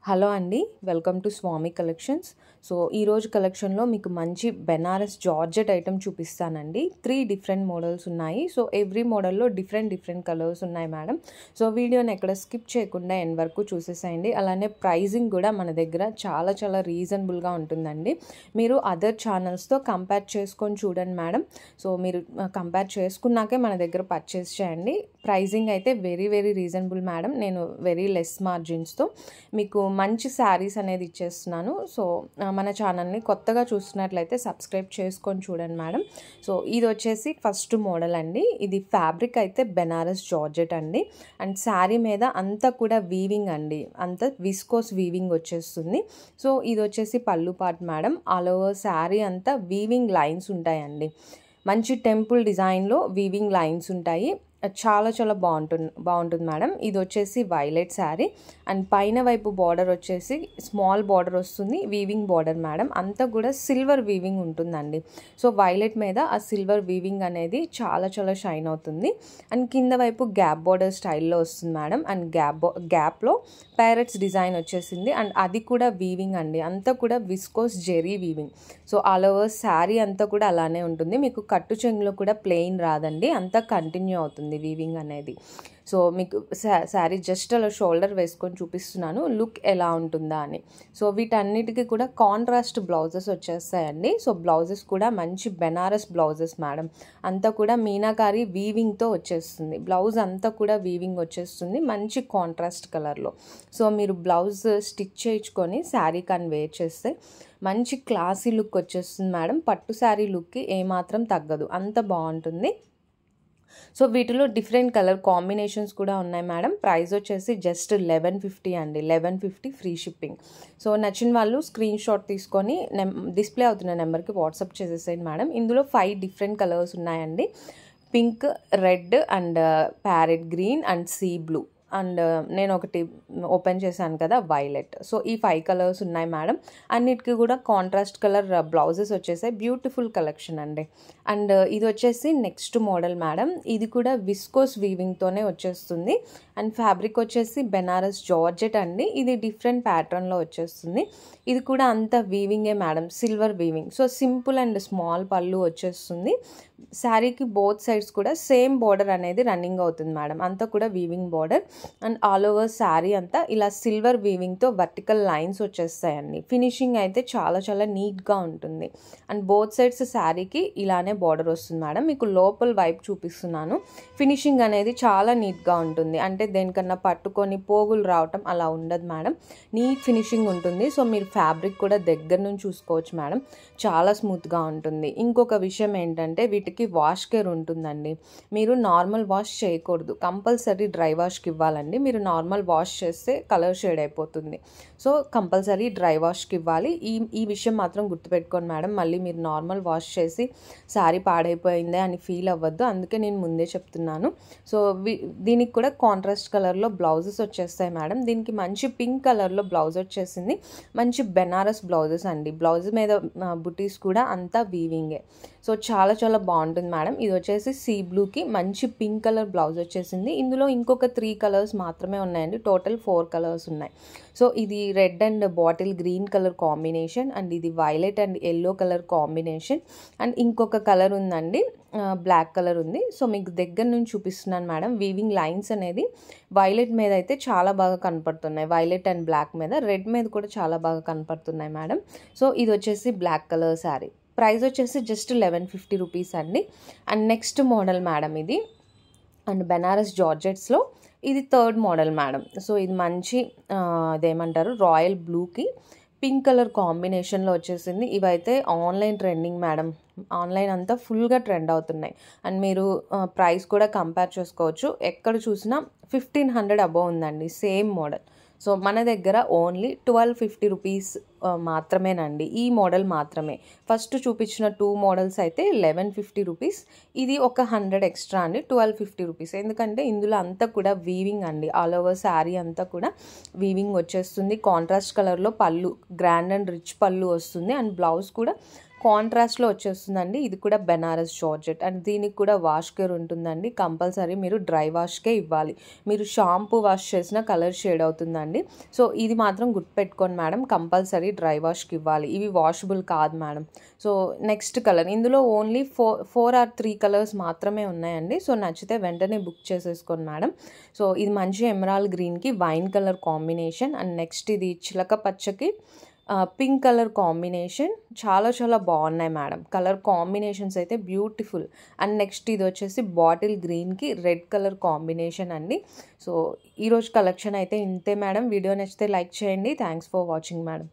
Hello అండి, welcome to Swamy collections. So ఈరోజు కలెక్షన్లో మీకు మంచి బెనారస్ జార్జెట్ ఐటమ్ చూపిస్తానండి. 3 డిఫరెంట్ మోడల్స్ ఉన్నాయి. సో ఎవ్రీ మోడల్లో డిఫరెంట్ కలర్స్ ఉన్నాయి మేడం. సో వీడియోని ఎక్కడ స్కిప్ చేయకుండా ఎండ్ వరకు చూసేసేయండి. అలానే ప్రైజింగ్ కూడా మన దగ్గర చాలా రీజనబుల్గా ఉంటుందండి. మీరు అదర్ ఛానల్స్తో కంపేర్ చేసుకొని చూడండి మేడం. సో మీరు కంపేర్ చేసుకున్నాకే మన దగ్గర పర్చేస్ చేయండి. ప్రైజింగ్ అయితే వెరీ రీజనబుల్ మేడం. నేను వెరీ లెస్ మార్జిన్స్తో మీకు మంచి శారీస్ అనేది ఇచ్చేస్తున్నాను. సో మన ఛానల్ని కొత్తగా చూస్తున్నట్లయితే సబ్స్క్రైబ్ చేసుకొని చూడండి మేడం. సో ఇది వచ్చేసి ఫస్ట్ మోడల్ అండి. ఇది ఫ్యాబ్రిక్ అయితే బెనారస్ జార్జెట్ అండి. అండ్ శారీ మీద అంతా కూడా వీవింగ్ అండి, అంతా విస్కోస్ వీవింగ్ వచ్చేస్తుంది. సో ఇది వచ్చేసి పళ్ళు part madam. All over sari అంతా వీవింగ్ లైన్స్ ఉంటాయండి. మంచి టెంపుల్ డిజైన్లో వీవింగ్ లైన్స్ ఉంటాయి. చాలా బాగుంటుంది మేడం. ఇది వచ్చేసి వైలెట్ శారీ అండ్ పైన వైపు బార్డర్ వచ్చేసి స్మాల్ బార్డర్ వస్తుంది, వీవింగ్ బార్డర్ మేడం. అంతా కూడా సిల్వర్ వీవింగ్ ఉంటుందండి. సో వైలెట్ మీద ఆ సిల్వర్ వీవింగ్ అనేది చాలా షైన్ అవుతుంది. అండ్ కింద వైపు గ్యాప్ బార్డర్ స్టైల్లో వస్తుంది మేడం. అండ్ గ్యాప్లో ప్యారెట్స్ డిజైన్ వచ్చేసింది. అండ్ అది కూడా వీవింగ్ అండి, అంతా కూడా viscose zari weaving. So all over sari అంతా కూడా అలానే ఉంటుంది. మీకు కట్టు చెంగులో కూడా ప్లెయిన్ రాదండి, అంతా కంటిన్యూ అవుతుంది వీవింగ్ అనేది. సో మీకు శారీ జస్ట్ అలా షోల్డర్ వేసుకొని చూపిస్తున్నాను లుక్ ఎలా ఉంటుందా అని. సో వీటన్నిటికీ కూడా కాంట్రాస్ట్ బ్లౌజెస్ వచ్చేస్తాయండి. సో బ్లౌజెస్ కూడా మంచి బెనారస్ బ్లౌజెస్ మేడం. అంతా కూడా మీనాకారి వీవింగ్తో వచ్చేస్తుంది. బ్లౌజ్ అంతా కూడా వీవింగ్ వచ్చేస్తుంది మంచి కాంట్రాస్ట్ కలర్లో. సో మీరు బ్లౌజ్ స్టిచ్ చేయించుకొని శారీ కానీ వేర్ చేస్తే మంచి క్లాసీ లుక్ వచ్చేస్తుంది మేడం. పట్టు శారీ లుక్కి ఏమాత్రం తగ్గదు, అంత బాగుంటుంది. సో వీటిలో డిఫరెంట్ కలర్ కాంబినేషన్స్ కూడా ఉన్నాయి మేడం. ప్రైస్ వచ్చేసి జస్ట్ 1150 అండి. 1150 ఫ్రీ షిప్పింగ్. సో నచ్చిన వాళ్ళు స్క్రీన్ షాట్ తీసుకొని డిస్ప్లే అవుతున్న నెంబర్కి వాట్సాప్ చేసేసేయండి మేడం. ఇందులో 5 డిఫరెంట్ కలర్స్ ఉన్నాయండి. Pink, red and parrot green and sea blue and నేను ఒకటి ఓపెన్ చేశాను కదా వైలెట్. సో ఈ 5 కలర్స్ ఉన్నాయి మేడం. అన్నిటికీ కూడా కాంట్రాస్ట్ కలర్ బ్లౌజెస్ వచ్చేసాయి. బ్యూటిఫుల్ కలెక్షన్ అండి. అండ్ ఇది వచ్చేసి నెక్స్ట్ మోడల్ మేడం. ఇది కూడా విస్కోస్ వీవింగ్తోనే వచ్చేస్తుంది. అండ్ ఫ్యాబ్రిక్ వచ్చేసి బెనారస్ జార్జెట్ అండి. ఇది డిఫరెంట్ ప్యాటర్న్లో వచ్చేస్తుంది. ఇది కూడా అంతా వీవింగే madam, silver weaving. So simple and small పళ్ళు వచ్చేస్తుంది. శారీకి బోత్ సైడ్స్ కూడా సేమ్ బార్డర్ అనేది రన్నింగ్ అవుతుంది మేడం. అంతా కూడా weaving border. And all over sari అంతా ఇలా సిల్వర్ వీవింగ్తో వర్టికల్ లైన్స్ వచ్చేస్తాయండి. ఫినిషింగ్ అయితే చాలా నీట్గా ఉంటుంది. అండ్ బోత్ సైడ్స్ శారీకి ఇలానే బార్డర్ వస్తుంది మేడం. మీకు లోపల వైపు చూపిస్తున్నాను. ఫినిషింగ్ అనేది చాలా నీట్గా ఉంటుంది. అంటే దేనికన్నా పట్టుకొని పోగులు రావటం అలా ఉండదు మేడం. నీట్ ఫినిషింగ్ ఉంటుంది. సో మీరు ఫ్యాబ్రిక్ కూడా దగ్గర నుంచి చూసుకోవచ్చు మేడం. చాలా స్మూత్గా ఉంటుంది. ఇంకొక విషయం ఏంటంటే వీటికి వాష్ కేర్ ఉంటుందండి. మీరు నార్మల్ వాష్ చేయకూడదు, కంపల్సరీ డ్రై వాష్కి ఇవ్వాలండి. మీరు నార్మల్ వాష్ చేస్తే కలర్ షేడ్ అయిపోతుంది. సో కంపల్సరీ డ్రై వాష్కి ఇవ్వాలి. ఈ విషయం మాత్రం గుర్తుపెట్టుకోండి మేడం. మళ్ళీ మీరు నార్మల్ వాష్ చేసి శారీ పాడైపోయిందే అని ఫీల్ అవ్వద్దు. అందుకే నేను ముందే చెప్తున్నాను. సో దీనికి కూడా కాంట్రాస్ట్ కలర్లో బ్లౌజెస్ వచ్చేస్తాయి మేడం. దీనికి మంచి పింక్ కలర్లో బ్లౌజ్ వచ్చేసింది. మంచి బెనారస్ బ్లౌజెస్ అండి. బ్లౌజ్ మీద బుటీస్ కూడా అంతా వీవింగే. సో చాలా బాగుంటుంది మేడం. ఇది వచ్చేసి సీ బ్లూకి మంచి పింక్ కలర్ బ్లౌజ్ వచ్చేసింది. ఇందులో ఇంకొక 3 కలర్స్ మాత్రమే ఉన్నాయండి. టోటల్ 4 కలర్స్ ఉన్నాయి. సో ఇది red and bottle green colour combination and ఇది violet and yellow colour combination and ఇంకొక కలర్ ఉందండి, బ్లాక్ కలర్ ఉంది. సో మీకు దగ్గర నుంచి చూపిస్తున్నాను మేడం. వీవింగ్ లైన్స్ అనేది వైలెట్ మీద అయితే చాలా బాగా కనపడుతున్నాయి. వైలెట్ అండ్ బ్లాక్ మీద, రెడ్ మీద కూడా చాలా బాగా కనపడుతున్నాయి మేడం. సో ఇది వచ్చేసి బ్లాక్ కలర్ శారీ. ప్రైస్ వచ్చేసి జస్ట్ 1150 రూపీస్ అండి. అండ్ నెక్స్ట్ మోడల్ మేడం ఇది. అండ్ బెనారస్ జార్జెట్స్లో ఇది 3rd మోడల్ మేడం. సో ఇది మంచి అదేమంటారు రాయల్ బ్లూకి పింక్ కలర్ కాంబినేషన్లో వచ్చేసింది. ఇవైతే ఆన్లైన్ ట్రెండింగ్ మేడం. ఆన్లైన్ అంతా ఫుల్గా ట్రెండ్ అవుతున్నాయి. అండ్ మీరు ప్రైస్ కూడా కంపేర్ చేసుకోవచ్చు. ఎక్కడ చూసినా 1500 అబోవ్ ఉందండి సేమ్ మోడల్. సో మన దగ్గర ఓన్లీ 1250 రూపీస్ మాత్రమేనండి. ఈ మోడల్ మాత్రమే. ఫస్ట్ చూపించిన 2 మోడల్స్ అయితే 1150 రూపీస్. ఇది ఒక 100 ఎక్స్ట్రా అండి, 1250 రూపీస్. ఎందుకంటే ఇందులో అంతా కూడా వీవింగ్ అండి. ఆల్ ఓవర్ శారీ అంతా కూడా వీవింగ్ వచ్చేస్తుంది. కాంట్రాస్ట్ కలర్లో పళ్ళు, గ్రాండ్ అండ్ రిచ్ పళ్ళు వస్తుంది. అండ్ బ్లౌజ్ కూడా కాంట్రాస్ట్లో వచ్చేస్తుందండి. ఇది కూడా బెనారస్ జార్జెట్ అండ్ దీనికి కూడా వాష్ కేర్ ఉంటుందండి. కంపల్సరీ మీరు డ్రై వాష్కే ఇవ్వాలి. మీరు షాంపూ వాష్ చేసిన కలర్ షేడ్ అవుతుందండి. సో ఇది మాత్రం గుర్తుపెట్టుకోండి మేడం, కంపల్సరీ డ్రై వాష్కి ఇవ్వాలి. ఇవి వాషబుల్ కాదు మేడం. సో నెక్స్ట్ కలర్, ఇందులో ఓన్లీ 4 or 3 కలర్స్ మాత్రమే ఉన్నాయండి. సో నచ్చితే వెంటనే బుక్ చేసేసుకోండి మేడం. సో ఇది మంచి ఎమరాల్డ్ గ్రీన్కి wine colour combination and next ఇది చిలక పచ్చకి పింక్ కలర్ కాంబినేషన్. చాలా చాలా బాగున్నాయి మేడం. కలర్ కాంబినేషన్స్ అయితే బ్యూటిఫుల్. అండ్ నెక్స్ట్ ఇది వచ్చేసి బాటిల్ గ్రీన్కి రెడ్ కలర్ కాంబినేషన్ అండి. సో ఈరోజు కలెక్షన్ అయితే ఇంతే మేడం. వీడియో నచ్చితే లైక్ చేయండి. Thanks for watching madam.